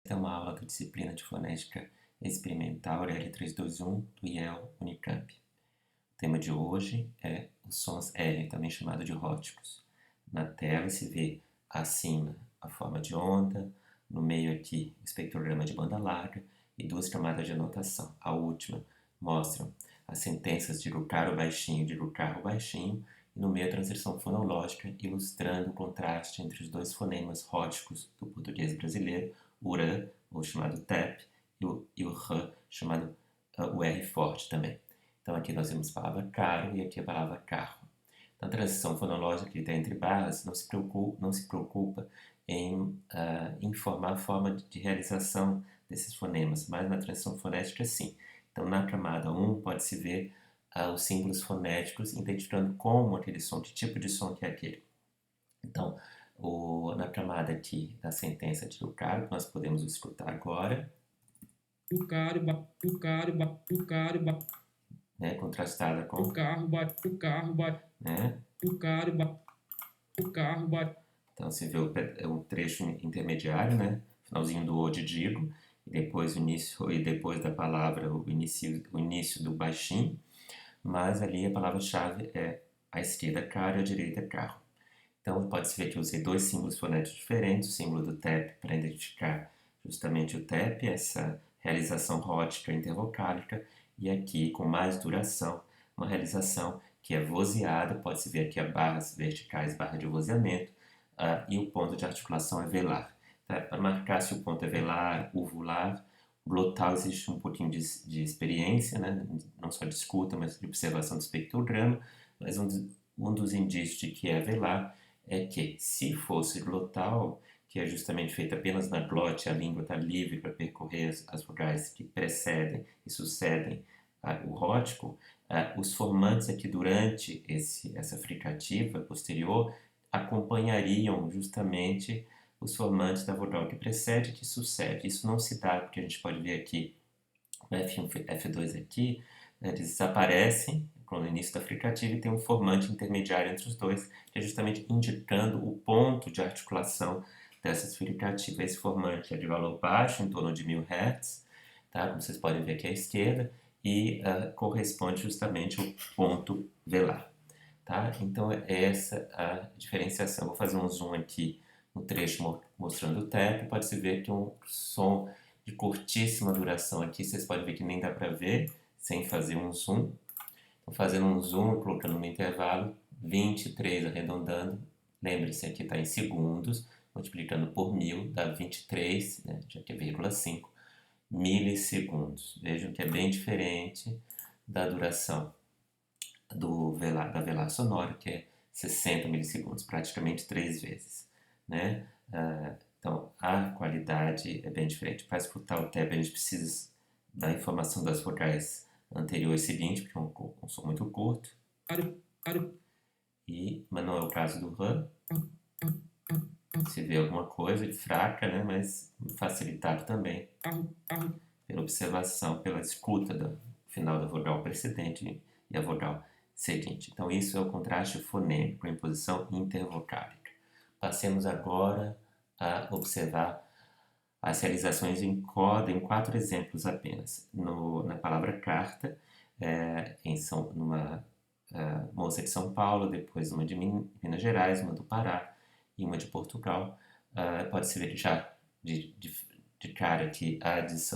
É uma aula da disciplina de fonética experimental L321 do IEL Unicamp. O tema de hoje é os sons R, também chamado de róticos. Na tela se vê acima a forma de onda, no meio aqui o espectrograma de banda larga e duas camadas de anotação. A última mostra as sentenças de Rucaro baixinho e de Rucaro baixinho, e no meio a transição fonológica, ilustrando o contraste entre os dois fonemas róticos do português brasileiro, o R, ou chamado TEP, e o R, chamado o R forte também. Então aqui nós temos a palavra caro e aqui a palavra carro. Na transição fonológica que está entre barras, não se preocupa em informar a forma de realização desses fonemas, mas na transição fonética sim. Então na camada 1 pode-se ver os símbolos fonéticos identificando como aquele som, que tipo de som que é aquele. Então, na camada aqui da sentença de Rucaro, que nós podemos escutar agora, né, contrastada com o carro bate, né? o carro bate. Então se vê um trecho intermediário, né? Finalzinho do O de digo, e depois o início, e depois da palavra o início do baixinho, mas ali a palavra-chave é à esquerda carro e à direita carro. Então pode-se ver que eu usei dois símbolos fonéticos diferentes, o símbolo do TEP para identificar justamente o TEP, essa realização rótica intervocálica, e aqui com mais duração, uma realização que é vozeada, pode-se ver aqui as barras verticais, barra de vozeamento, e o ponto de articulação é velar. Tá? Para marcar se o ponto é velar, uvular, glotal existe um pouquinho de experiência, né? Não só de escuta, mas de observação do espectrograma, mas um dos indícios de que é velar é que, se fosse glotal, que é justamente feita apenas na glote, a língua está livre para percorrer as vogais que precedem e sucedem o rótico, os formantes aqui durante essa fricativa posterior acompanhariam justamente os formantes da vogal que precede e que sucede. Isso não se dá, porque a gente pode ver aqui, o F1 F2 aqui, eles desaparecem no início da fricativa e tem um formante intermediário entre os dois, que é justamente indicando o ponto de articulação dessas fricativas. Esse formante é de valor baixo, em torno de 1000 Hz, tá? Como vocês podem ver aqui à esquerda, e corresponde justamente ao ponto velar. Tá? Então é essa a diferenciação. Vou fazer um zoom aqui no trecho mostrando o TEP, pode-se ver que um som de curtíssima duração aqui, vocês podem ver que nem dá para ver sem fazer um zoom. Então, fazendo um zoom, colocando no intervalo, 23 arredondando, lembre-se, aqui está em segundos, multiplicando por 1000, dá 23, né, já que é 0,5 milissegundos. Vejam que é bem diferente da duração da velar sonora, que é 60 milissegundos, praticamente 3 vezes. Né? Então, a qualidade é bem diferente. Para escutar o TEP, a gente precisa da informação das vogais anterior e seguinte, porque é um som muito curto. Mas não é o caso do RAM. Se vê alguma coisa de fraca, né? Mas facilitado também pela observação, pela escuta do final da vogal precedente e a vogal seguinte. Então isso é o contraste fonêmico em posição intervocálica. Passemos agora a observar as realizações em coda em 4 exemplos apenas. Na palavra carta, numa moça de São Paulo, depois uma de Minas Gerais, uma do Pará e uma de Portugal. Pode-se ver já de cara que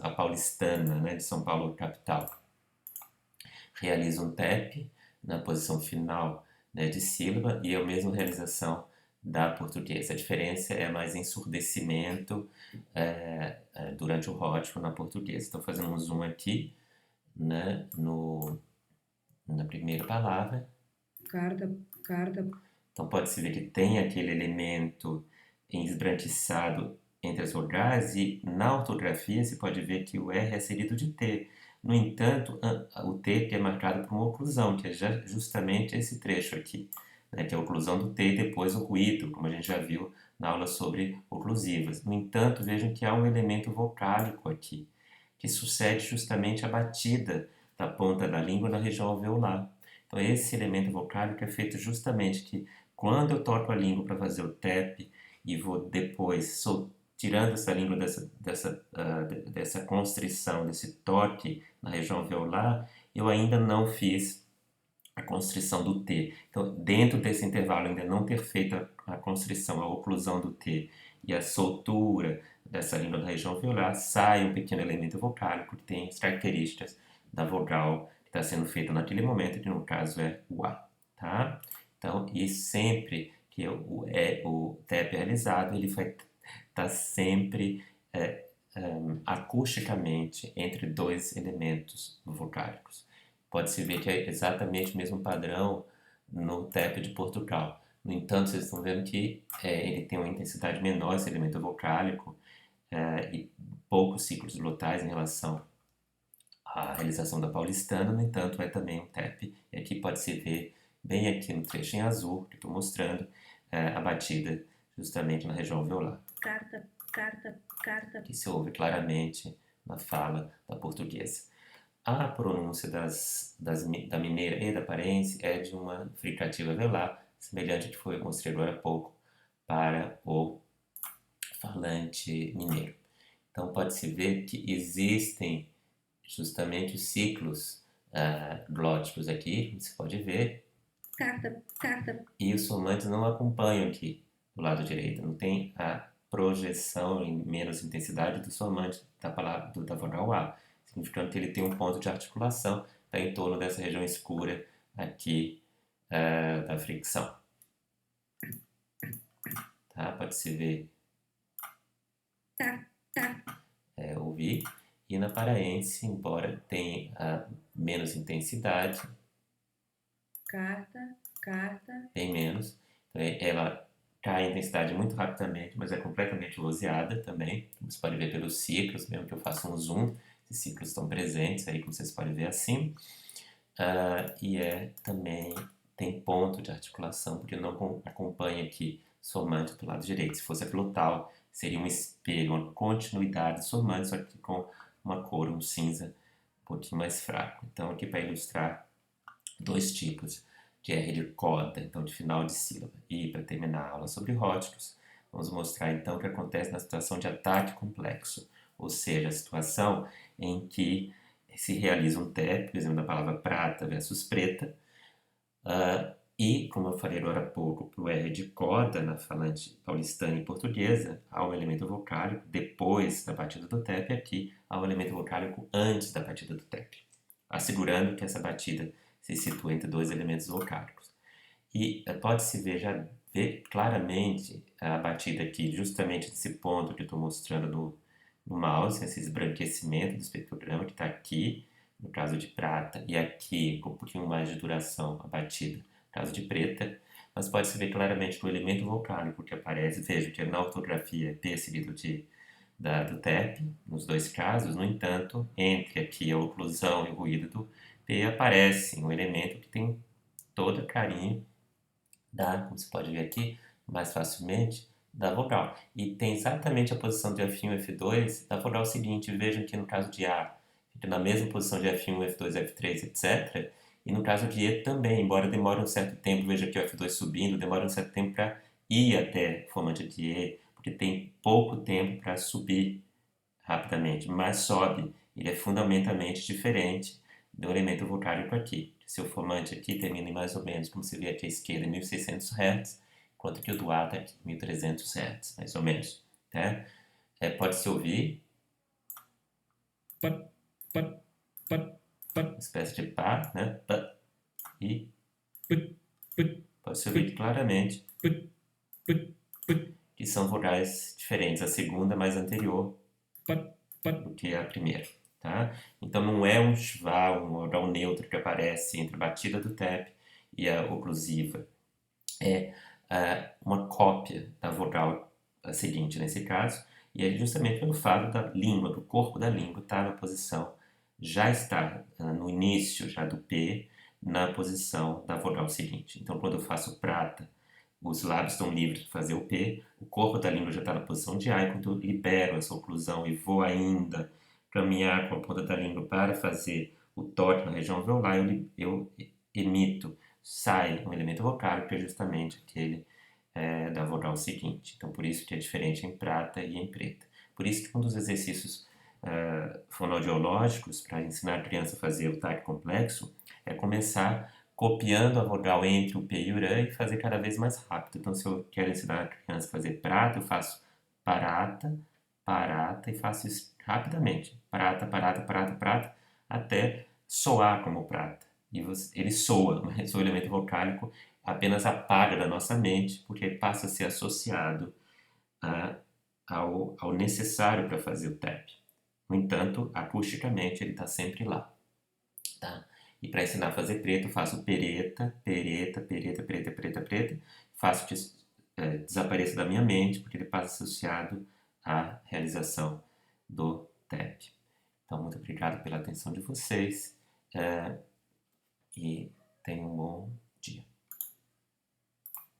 a paulistana, né, de São Paulo capital, realiza um TEP na posição final, né, de sílaba, e é a mesma realização da portuguesa. A diferença é mais ensurdecimento durante o rótico na portuguesa. Estou fazendo um zoom aqui, né, na primeira palavra. Carta. Então pode-se ver que tem aquele elemento esbranquiçado entre as vogais, e na ortografia se pode ver que o R é seguido de T. No entanto, o T é marcado por uma oclusão, que é justamente esse trecho aqui, né, que é a oclusão do T e depois o ruído, como a gente já viu na aula sobre oclusivas. No entanto, vejam que há um elemento vocálico aqui, que sucede justamente a batida da ponta da língua na região alveolar. Então esse elemento vocálico é feito justamente que quando eu toco a língua para fazer o TEP e vou depois tirando essa língua dessa constrição, desse toque na região alveolar, eu ainda não fiz a constrição do T. Então, dentro desse intervalo, ainda não ter feito a constrição, a oclusão do T e a soltura dessa língua da região alveolar, sai um pequeno elemento vocálico que tem as características da vogal que está sendo feita naquele momento, que no caso é o A. Tá? Então, e sempre que o TEP é realizado, ele vai estar sempre acusticamente entre dois elementos vocálicos. Pode-se ver que é exatamente o mesmo padrão no TEP de Portugal. No entanto, vocês estão vendo que ele tem uma intensidade menor, esse elemento vocálico, e poucos ciclos glotais em relação à realização da paulistana. No entanto, é também um TEP. E aqui pode-se ver, bem aqui no trecho em azul, que estou mostrando, a batida justamente na região alveolar. Carta, carta, carta. Que se ouve claramente na fala da portuguesa. A pronúncia da mineira e da paraense é de uma fricativa velar, semelhante ao que foi construído há pouco para o falante mineiro. Então, pode-se ver que existem justamente os ciclos glóticos aqui, como se pode ver. Carta, carta. E os somantes não acompanham aqui do lado direito, não tem a projeção em menos intensidade do somante da palavra da vogal A, significando que ele tem um ponto de articulação, está em torno dessa região escura aqui da fricção. Tá? Pode-se ver ouvir. E na paraense, embora tenha menos intensidade, carta, carta, bem menos, então ela cai em intensidade muito rapidamente, mas é completamente vozeada também. Você pode ver pelos ciclos, mesmo que eu faça um zoom, esses ciclos estão presentes aí, como vocês podem ver assim. E também tem ponto de articulação, porque não acompanha aqui somante do lado direito. Se fosse a glotal, seria um espelho, uma continuidade somante, só que com uma cor, um cinza um pouquinho mais fraco. Então, aqui para ilustrar dois tipos de R de coda, então de final de sílaba. E para terminar a aula sobre rótulos, vamos mostrar então o que acontece na situação de ataque complexo, ou seja, a situação em que se realiza um TEP, por exemplo, da palavra prata versus preta, e, como eu falei agora há pouco, para o R de coda, na falante paulistana e portuguesa, há um elemento vocálico depois da batida do TEP, e aqui há um elemento vocálico antes da batida do TEP, assegurando que essa batida se situa entre dois elementos vocálicos. E pode-se ver claramente a batida aqui, justamente nesse ponto que eu estou mostrando no mouse, esse esbranquecimento do espectrograma que está aqui, no caso de prata, e aqui com um pouquinho mais de duração a batida, no caso de preta, mas pode-se ver claramente no elemento vocálico que aparece, veja que na ortografia P seguido do TEP, nos dois casos. No entanto, entre aqui a oclusão e o ruído do P aparece um elemento que tem todo o carinho como você pode ver aqui mais facilmente, da vogal. E tem exatamente a posição de F1 e F2 da vogal seguinte. Vejam que no caso de A, fica na mesma posição de F1, F2, F3, etc. E no caso de E também, embora demore um certo tempo, veja aqui o F2 subindo, demora um certo tempo para ir até o formante de E, porque tem pouco tempo para subir rapidamente, mas sobe. Ele é fundamentalmente diferente do elemento vocálico aqui. Seu formante aqui termina em mais ou menos, como você vê aqui à esquerda, 1600 Hz, enquanto que o do A está aqui 1300 Hz, mais ou menos. Tá? Pode-se ouvir uma espécie de pá, né? Pá, e pode-se ouvir claramente que são vogais diferentes. A segunda é mais anterior do que a primeira. Tá? Então não é um schwa, um oral neutro que aparece entre a batida do TEP e a oclusiva. É uma cópia da vogal seguinte nesse caso, e é justamente pelo fato da língua, do corpo da língua estar na posição, já está no início já do P, na posição da vogal seguinte. Então quando eu faço prata, os lábios estão livres de fazer o P, o corpo da língua já está na posição de A, e quando eu libero essa oclusão e vou ainda caminhar com a ponta da língua para fazer o toque na região alveolar, eu emito, sai um elemento vocálico, que é justamente aquele da vogal seguinte. Então, por isso que é diferente em prata e em preta. Por isso que um dos exercícios fonoaudiológicos para ensinar a criança a fazer o TAC complexo é começar copiando a vogal entre o P e o R e fazer cada vez mais rápido. Então, se eu quero ensinar a criança a fazer prata, eu faço parata, parata e faço isso rapidamente. Prata, parata, prata, prata, até soar como prata. E ele soa, mas o elemento vocálico apenas apaga da nossa mente, porque passa a ser associado ao necessário para fazer o tap. No entanto, acusticamente ele está sempre lá. Tá? E para ensinar a fazer preto, eu faço pereta, pereta, pereta, preta, preta, preta. Faço que desapareça da minha mente, porque ele passa associado à realização do tap. Então, muito obrigado pela atenção de vocês e tenham um bom